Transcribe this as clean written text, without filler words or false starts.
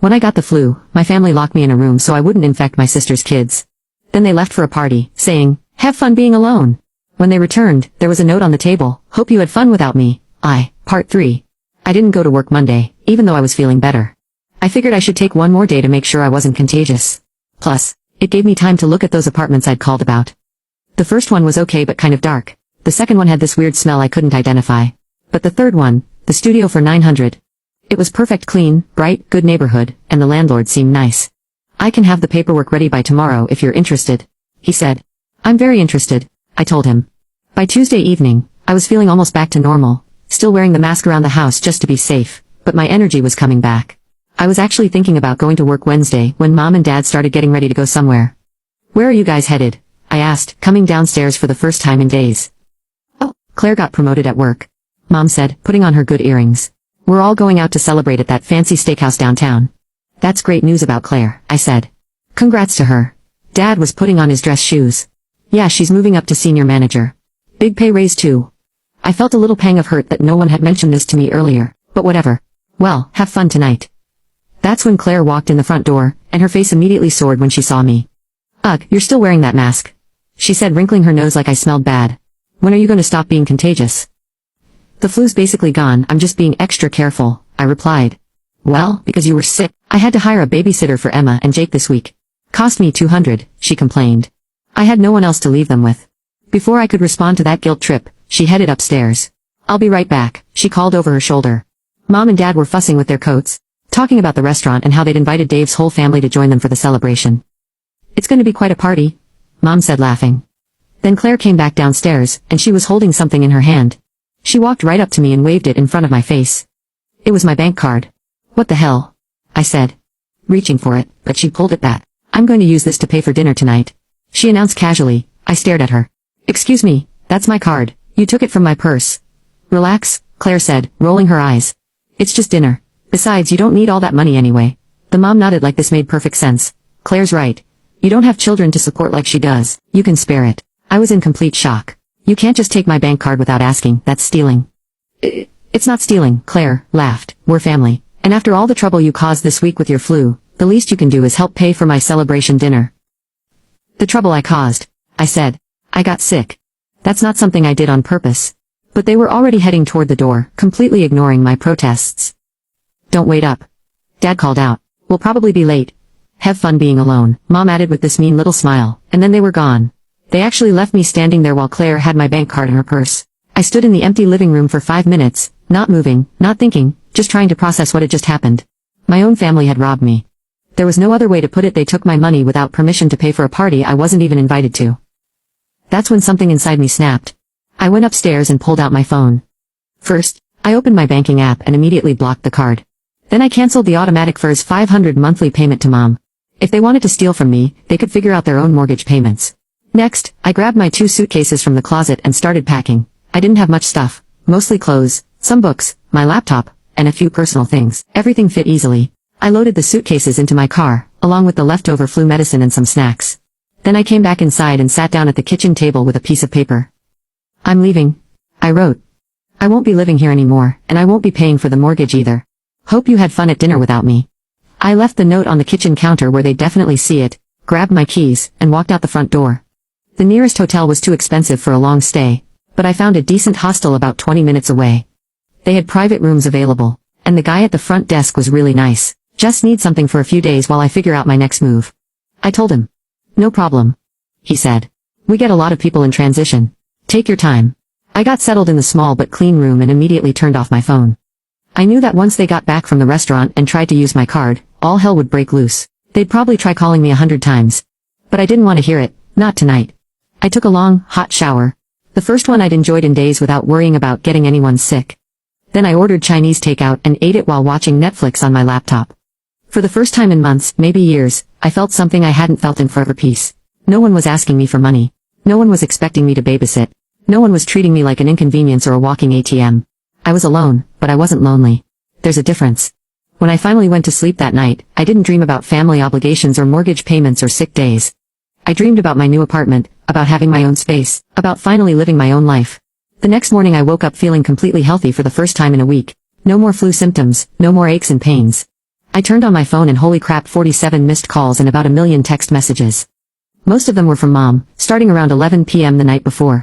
When I got the flu, my family locked me in a room so I wouldn't infect my sister's kids. Then they left for a party, saying, "Have fun being alone." When they returned, there was a note on the table, "Hope you had fun without me." Part 3. I didn't go to work Monday, even though I was feeling better. I figured I should take one more day to make sure I wasn't contagious. Plus, it gave me time to look at those apartments I'd called about. The first one was okay but kind of dark. The second one had this weird smell I couldn't identify. But the third one, the studio for 900. It was perfect, clean, bright, good neighborhood, and the landlord seemed nice. "I can have the paperwork ready by tomorrow if you're interested," he said. "I'm very interested," I told him. By Tuesday evening, I was feeling almost back to normal, still wearing the mask around the house just to be safe, but my energy was coming back. I was actually thinking about going to work Wednesday when Mom and Dad started getting ready to go somewhere. "Where are you guys headed?" I asked, coming downstairs for the first time in days. "Oh, Claire got promoted at work," Mom said, putting on her good earrings. "We're all going out to celebrate at that fancy steakhouse downtown." "That's great news about Claire," I said. "Congrats to her." Dad was putting on his dress shoes. "Yeah, she's moving up to senior manager. Big pay raise too." I felt a little pang of hurt that no one had mentioned this to me earlier, but whatever. "Well, have fun tonight." That's when Claire walked in the front door, and her face immediately soared when she saw me. "Ugh, you're still wearing that mask," she said, wrinkling her nose like I smelled bad. "When are you going to stop being contagious?" "The flu's basically gone, I'm just being extra careful," I replied. "Well, because you were sick, I had to hire a babysitter for Emma and Jake this week. Cost me $200, she complained. I had no one else to leave them with. Before I could respond to that guilt trip, she headed upstairs. "I'll be right back," she called over her shoulder. Mom and Dad were fussing with their coats, talking about the restaurant and how they'd invited Dave's whole family to join them for the celebration. "It's going to be quite a party," Mom said, laughing. Then Claire came back downstairs, and she was holding something in her hand. She walked right up to me and waved it in front of my face. It was my bank card. "What the hell?" I said, reaching for it, but she pulled it back. "I'm going to use this to pay for dinner tonight," she announced casually. I stared at her. "Excuse me, that's my card. You took it from my purse." "Relax," Claire said, rolling her eyes. "It's just dinner. Besides, you don't need all that money anyway." The mom nodded like this made perfect sense. "Claire's right. You don't have children to support like she does. You can spare it." I was in complete shock. "You can't just take my bank card without asking, that's stealing." It's not stealing," Claire laughed. "We're family. And after all the trouble you caused this week with your flu, the least you can do is help pay for my celebration dinner." "The trouble I caused," I said. "I got sick. That's not something I did on purpose." But they were already heading toward the door, completely ignoring my protests. "Don't wait up," Dad called out. "We'll probably be late." "Have fun being alone," Mom added with this mean little smile, and then they were gone. They actually left me standing there while Claire had my bank card in her purse. I stood in the empty living room for 5 minutes, not moving, not thinking, just trying to process what had just happened. My own family had robbed me. There was no other way to put it. They took my money without permission to pay for a party I wasn't even invited to. That's when something inside me snapped. I went upstairs and pulled out my phone. First, I opened my banking app and immediately blocked the card. Then I canceled the automatic FERS $500 monthly payment to Mom. If they wanted to steal from me, they could figure out their own mortgage payments. Next, I grabbed my 2 suitcases from the closet and started packing. I didn't have much stuff, mostly clothes, some books, my laptop, and a few personal things. Everything fit easily. I loaded the suitcases into my car, along with the leftover flu medicine and some snacks. Then I came back inside and sat down at the kitchen table with a piece of paper. "I'm leaving," I wrote. "I won't be living here anymore, and I won't be paying for the mortgage either. Hope you had fun at dinner without me." I left the note on the kitchen counter where they'd definitely see it, grabbed my keys, and walked out the front door. The nearest hotel was too expensive for a long stay, but I found a decent hostel about 20 minutes away. They had private rooms available, and the guy at the front desk was really nice. "Just need something for a few days while I figure out my next move," I told him. "No problem," he said. "We get a lot of people in transition. Take your time." I got settled in the small but clean room and immediately turned off my phone. I knew that once they got back from the restaurant and tried to use my card, all hell would break loose. They'd probably try calling me 100 times. But I didn't want to hear it, not tonight. I took a long, hot shower. The first one I'd enjoyed in days without worrying about getting anyone sick. Then I ordered Chinese takeout and ate it while watching Netflix on my laptop. For the first time in months, maybe years, I felt something I hadn't felt in forever: peace. No one was asking me for money. No one was expecting me to babysit. No one was treating me like an inconvenience or a walking ATM. I was alone, but I wasn't lonely. There's a difference. When I finally went to sleep that night, I didn't dream about family obligations or mortgage payments or sick days. I dreamed about my new apartment, about having my own space, about finally living my own life. The next morning I woke up feeling completely healthy for the first time in a week. No more flu symptoms, no more aches and pains. I turned on my phone and holy crap, 47 missed calls and about 1 million text messages. Most of them were from Mom, starting around 11 p.m. the night before.